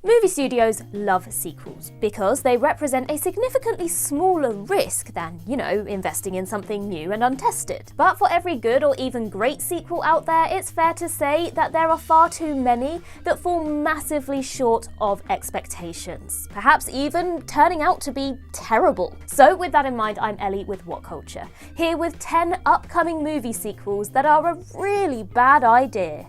Movie studios love sequels because they represent a significantly smaller risk than, investing in something new and untested. But for every good or even great sequel out there, it's fair to say that there are far too many that fall massively short of expectations, perhaps even turning out to be terrible. So with that in mind, I'm Ellie with What Culture, here with 10 upcoming movie sequels that are a really bad idea.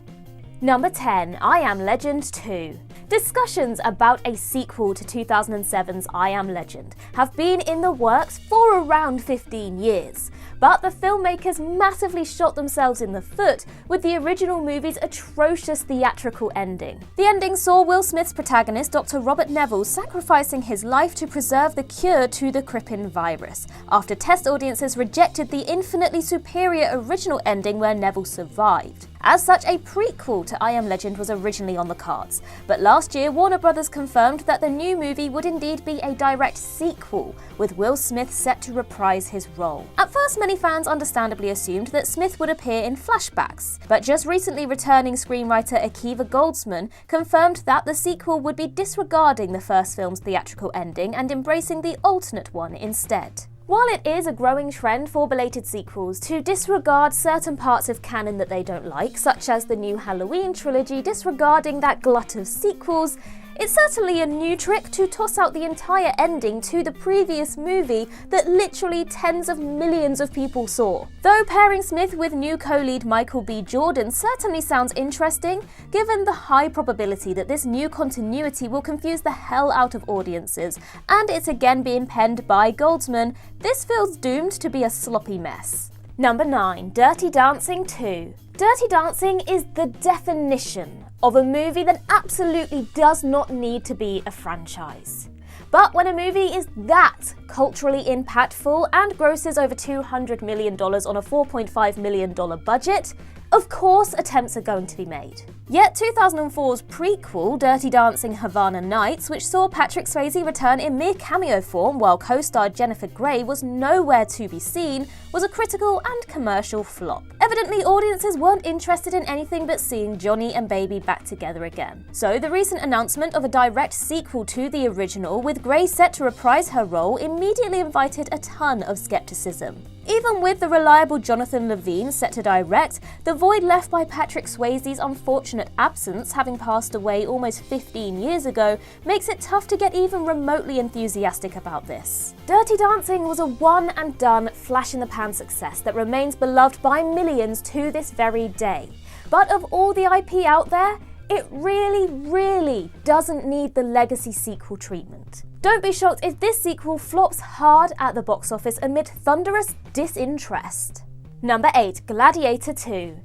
Number 10, I Am Legend 2. Discussions about a sequel to 2007's I Am Legend have been in the works for around 15 years, but the filmmakers massively shot themselves in the foot with the original movie's atrocious theatrical ending. The ending saw Will Smith's protagonist, Dr. Robert Neville, sacrificing his life to preserve the cure to the Crippen virus, after test audiences rejected the infinitely superior original ending where Neville survived. As such, a prequel to I Am Legend was originally on the cards, but last year Warner Bros. Confirmed that the new movie would indeed be a direct sequel, with Will Smith set to reprise his role. At first, many fans understandably assumed that Smith would appear in flashbacks, but just recently returning screenwriter Akiva Goldsman confirmed that the sequel would be disregarding the first film's theatrical ending and embracing the alternate one instead. While it is a growing trend for belated sequels to disregard certain parts of canon that they don't like, such as the new Halloween trilogy disregarding that glut of sequels, it's certainly a new trick to toss out the entire ending to the previous movie that literally tens of millions of people saw. Though pairing Smith with new co-lead Michael B. Jordan certainly sounds interesting, given the high probability that this new continuity will confuse the hell out of audiences, and it's again being penned by Goldsman, this feels doomed to be a sloppy mess. Number 9, Dirty Dancing 2. Dirty Dancing is the definition of a movie that absolutely does not need to be a franchise. But when a movie is that culturally impactful and grosses over $200 million on a $4.5 million budget, of course attempts are going to be made. Yet 2004's prequel, Dirty Dancing Havana Nights, which saw Patrick Swayze return in mere cameo form while co-star Jennifer Grey was nowhere to be seen, was a critical and commercial flop. Evidently, audiences weren't interested in anything but seeing Johnny and Baby back together again. So the recent announcement of a direct sequel to the original, with Grey set to reprise her role, immediately invited a ton of skepticism. Even with the reliable Jonathan Levine set to direct, the void left by Patrick Swayze's unfortunate absence, having passed away almost 15 years ago, makes it tough to get even remotely enthusiastic about this. Dirty Dancing was a one-and-done, flash-in-the-pan success that remains beloved by millions to this very day. But of all the IP out there, it really doesn't need the legacy sequel treatment. Don't be shocked if this sequel flops hard at the box office amid thunderous disinterest. Number 8, Gladiator 2.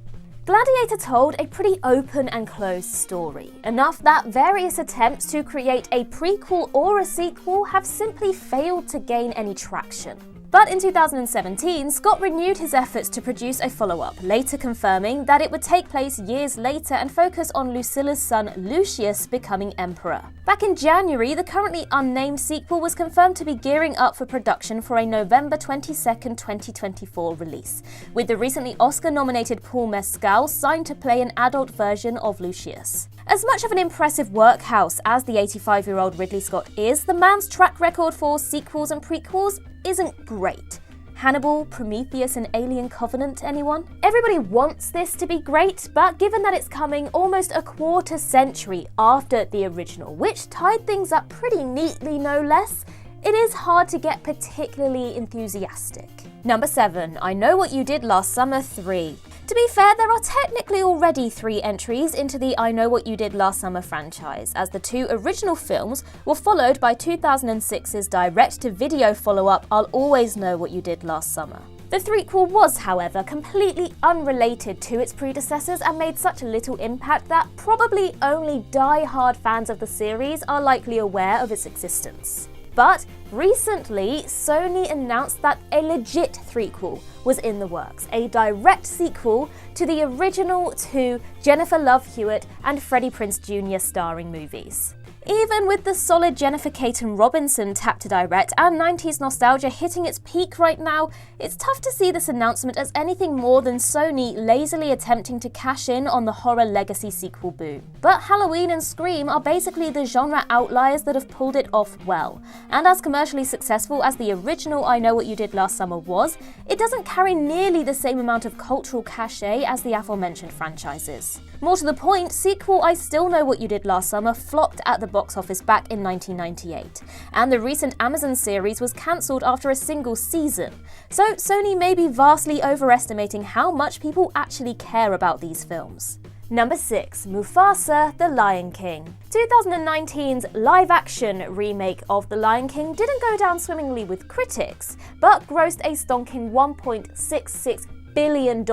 Gladiator told a pretty open and closed story, enough that various attempts to create a prequel or a sequel have simply failed to gain any traction. But in 2017, Scott renewed his efforts to produce a follow-up, later confirming that it would take place years later and focus on Lucilla's son Lucius becoming emperor. Back in January, the currently unnamed sequel was confirmed to be gearing up for production for a November 22, 2024 release, with the recently Oscar-nominated Paul Mescal signed to play an adult version of Lucius. As much of an impressive workhouse as the 85-year-old Ridley Scott is, the man's track record for sequels and prequels isn't great. Hannibal, Prometheus, and Alien Covenant, anyone? Everybody wants this to be great, but given that it's coming almost a quarter century after the original, which tied things up pretty neatly no less, it is hard to get particularly enthusiastic. Number 7, I Know What You Did Last Summer 3. To be fair, there are technically already 3 entries into the I Know What You Did Last Summer franchise, as the 2 original films were followed by 2006's direct-to-video follow-up I'll Always Know What You Did Last Summer. The threequel was, however, completely unrelated to its predecessors and made such little impact that probably only die-hard fans of the series are likely aware of its existence. But recently, Sony announced that a legit threequel was in the works, a direct sequel to the original 2 Jennifer Love Hewitt and Freddie Prinze Jr. starring movies. Even with the solid Jennifer Caton-Robinson tapped to direct and 90s nostalgia hitting its peak right now, it's tough to see this announcement as anything more than Sony lazily attempting to cash in on the horror legacy sequel boom. But Halloween and Scream are basically the genre outliers that have pulled it off well, and as commercially successful as the original I Know What You Did Last Summer was, it doesn't carry nearly the same amount of cultural cachet as the aforementioned franchises. More to the point, sequel I Still Know What You Did Last Summer flopped at the box office back in 1998, and the recent Amazon series was cancelled after a single season, so Sony may be vastly overestimating how much people actually care about these films. Number 6. Mufasa: The Lion King. 2019's live-action remake of The Lion King didn't go down swimmingly with critics, but grossed a stonking $1.66 billion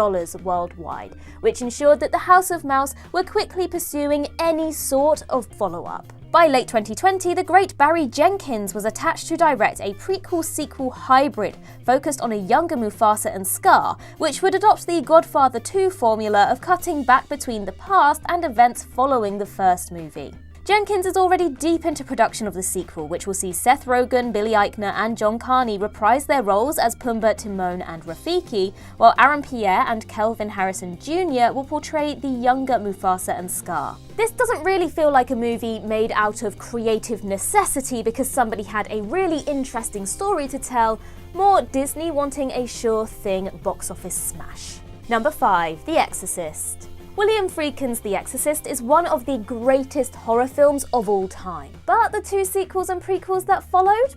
worldwide, which ensured that the House of Mouse were quickly pursuing any sort of follow-up. By late 2020, the great Barry Jenkins was attached to direct a prequel-sequel hybrid focused on a younger Mufasa and Scar, which would adopt the Godfather 2 formula of cutting back between the past and events following the first movie. Jenkins is already deep into production of the sequel, which will see Seth Rogen, Billy Eichner and John Carney reprise their roles as Pumbaa, Timon and Rafiki, while Aaron Pierre and Kelvin Harrison Jr. will portray the younger Mufasa and Scar. This doesn't really feel like a movie made out of creative necessity because somebody had a really interesting story to tell, more Disney wanting a sure thing box office smash. Number 5. The Exorcist. William Friedkin's The Exorcist is one of the greatest horror films of all time, but the 2 sequels and prequels that followed?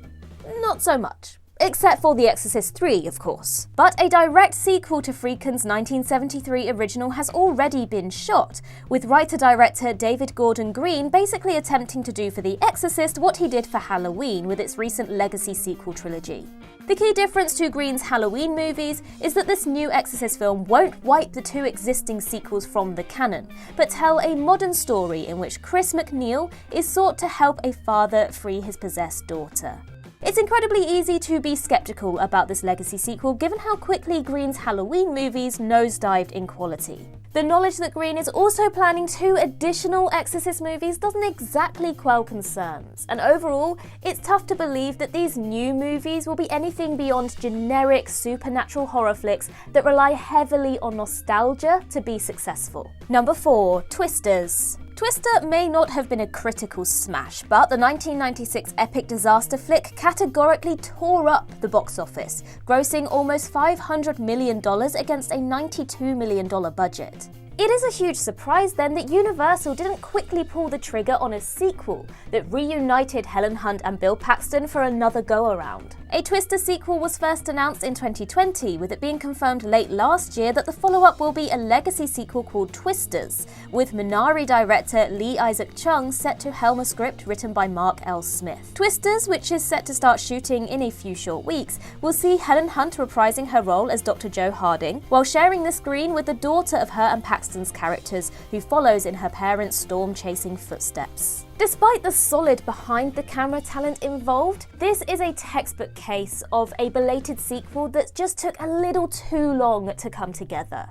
Not so much. Except for The Exorcist 3, of course. But a direct sequel to Friedkin's 1973 original has already been shot, with writer-director David Gordon Green basically attempting to do for The Exorcist what he did for Halloween with its recent legacy sequel trilogy. The key difference to Green's Halloween movies is that this new Exorcist film won't wipe the 2 existing sequels from the canon, but tell a modern story in which Chris McNeil is sought to help a father free his possessed daughter. It's incredibly easy to be skeptical about this legacy sequel given how quickly Green's Halloween movies nosedived in quality. The knowledge that Green is also planning 2 additional Exorcist movies doesn't exactly quell concerns, and overall, it's tough to believe that these new movies will be anything beyond generic supernatural horror flicks that rely heavily on nostalgia to be successful. Number 4. Twisters. Twister may not have been a critical smash, but the 1996 epic disaster flick categorically tore up the box office, grossing almost $500 million against a $92 million budget. It is a huge surprise then that Universal didn't quickly pull the trigger on a sequel that reunited Helen Hunt and Bill Paxton for another go-around. A Twister sequel was first announced in 2020, with it being confirmed late last year that the follow-up will be a legacy sequel called Twisters, with Minari director Lee Isaac Chung set to helm a script written by Mark L. Smith. Twisters, which is set to start shooting in a few short weeks, will see Helen Hunt reprising her role as Dr. Joe Harding, while sharing the screen with the daughter of her and Paxton's characters, who follows in her parents' storm-chasing footsteps. Despite the solid behind-the-camera talent involved, this is a textbook case of a belated sequel that just took a little too long to come together.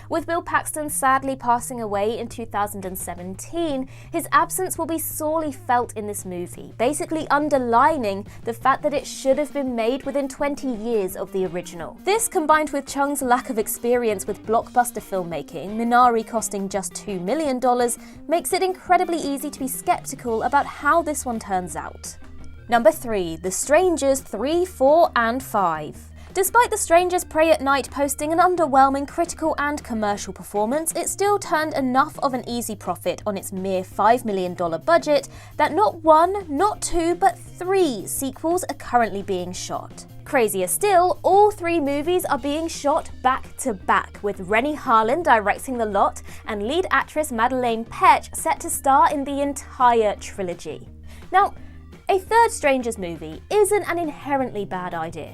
With Bill Paxton sadly passing away in 2017, his absence will be sorely felt in this movie, basically underlining the fact that it should have been made within 20 years of the original. This, combined with Chung's lack of experience with blockbuster filmmaking, Minari costing just $2 million, makes it incredibly easy to be skeptical about how this one turns out. Number 3. The Strangers 3, 4 and 5. Despite The Strangers Prey at Night posting an underwhelming critical and commercial performance, it still turned enough of an easy profit on its mere $5 million budget that not 1, not 2, but 3 sequels are currently being shot. Crazier still, all 3 movies are being shot back to back, with Rennie Harlin directing the lot and lead actress Madeleine Petsch set to star in the entire trilogy. Now, a third Strangers movie isn't an inherently bad idea,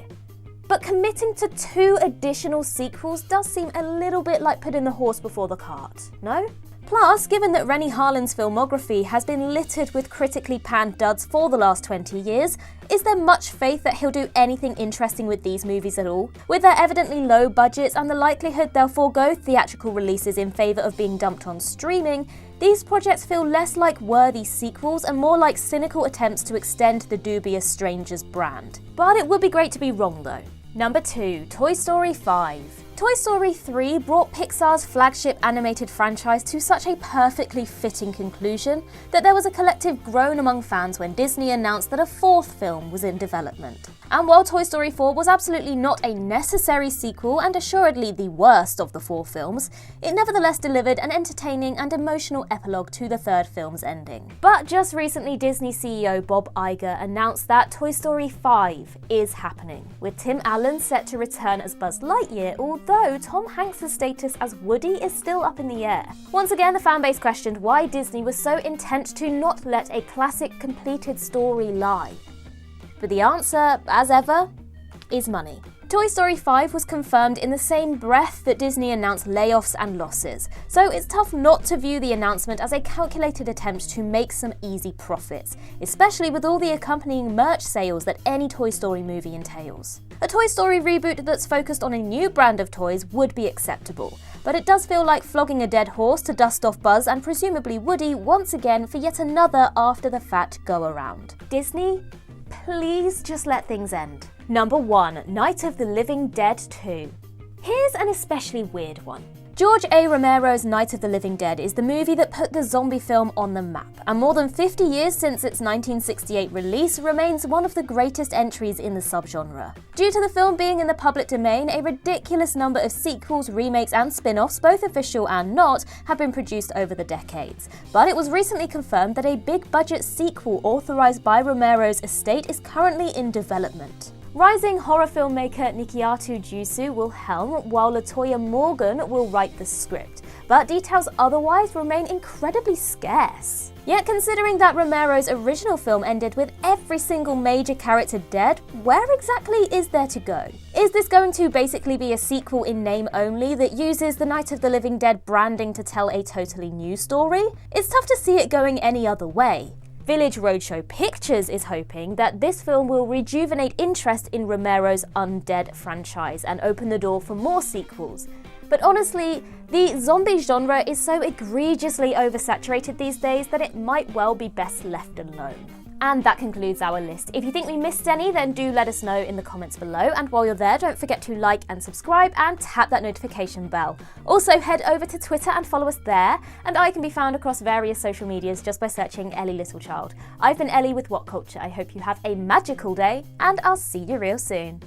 but committing to 2 additional sequels does seem a little bit like putting the horse before the cart, no? Plus, given that Rennie Harlin's filmography has been littered with critically panned duds for the last 20 years, is there much faith that he'll do anything interesting with these movies at all? With their evidently low budgets and the likelihood they'll forego theatrical releases in favour of being dumped on streaming, these projects feel less like worthy sequels and more like cynical attempts to extend the dubious Strangers brand. But it would be great to be wrong though. Number 2. Toy Story 5. Toy Story 3 brought Pixar's flagship animated franchise to such a perfectly fitting conclusion that there was a collective groan among fans when Disney announced that a 4th film was in development. And while Toy Story 4 was absolutely not a necessary sequel and assuredly the worst of the 4 films, it nevertheless delivered an entertaining and emotional epilogue to the 3rd film's ending. But just recently, Disney CEO Bob Iger announced that Toy Story 5 is happening, with Tim Allen set to return as Buzz Lightyear, although Tom Hanks' status as Woody is still up in the air. Once again, the fanbase questioned why Disney was so intent to not let a classic completed story lie. But the answer, as ever, is money. Toy Story 5 was confirmed in the same breath that Disney announced layoffs and losses, so it's tough not to view the announcement as a calculated attempt to make some easy profits, especially with all the accompanying merch sales that any Toy Story movie entails. A Toy Story reboot that's focused on a new brand of toys would be acceptable, but it does feel like flogging a dead horse to dust off Buzz and presumably Woody once again for yet another after-the-fact go-around. Disney, please just let things end. Number 1. Night of the Living Dead 2. Here's an especially weird one. George A. Romero's Night of the Living Dead is the movie that put the zombie film on the map, and more than 50 years since its 1968 release remains one of the greatest entries in the subgenre. Due to the film being in the public domain, a ridiculous number of sequels, remakes and spin-offs, both official and not, have been produced over the decades. But it was recently confirmed that a big-budget sequel authorized by Romero's estate is currently in development. Rising horror filmmaker Nikiatu Jusu will helm, while LaToya Morgan will write the script, but details otherwise remain incredibly scarce. Yet considering that Romero's original film ended with every single major character dead, where exactly is there to go? Is this going to basically be a sequel in name only that uses the Night of the Living Dead branding to tell a totally new story? It's tough to see it going any other way. Village Roadshow Pictures is hoping that this film will rejuvenate interest in Romero's Undead franchise and open the door for more sequels. But honestly, the zombie genre is so egregiously oversaturated these days that it might well be best left alone. And that concludes our list. If you think we missed any, then do let us know in the comments below. And while you're there, don't forget to like and subscribe and tap that notification bell. Also, head over to Twitter and follow us there. And I can be found across various social medias just by searching Ellie Littlechild. I've been Ellie with What Culture. I hope you have a magical day, and I'll see you real soon.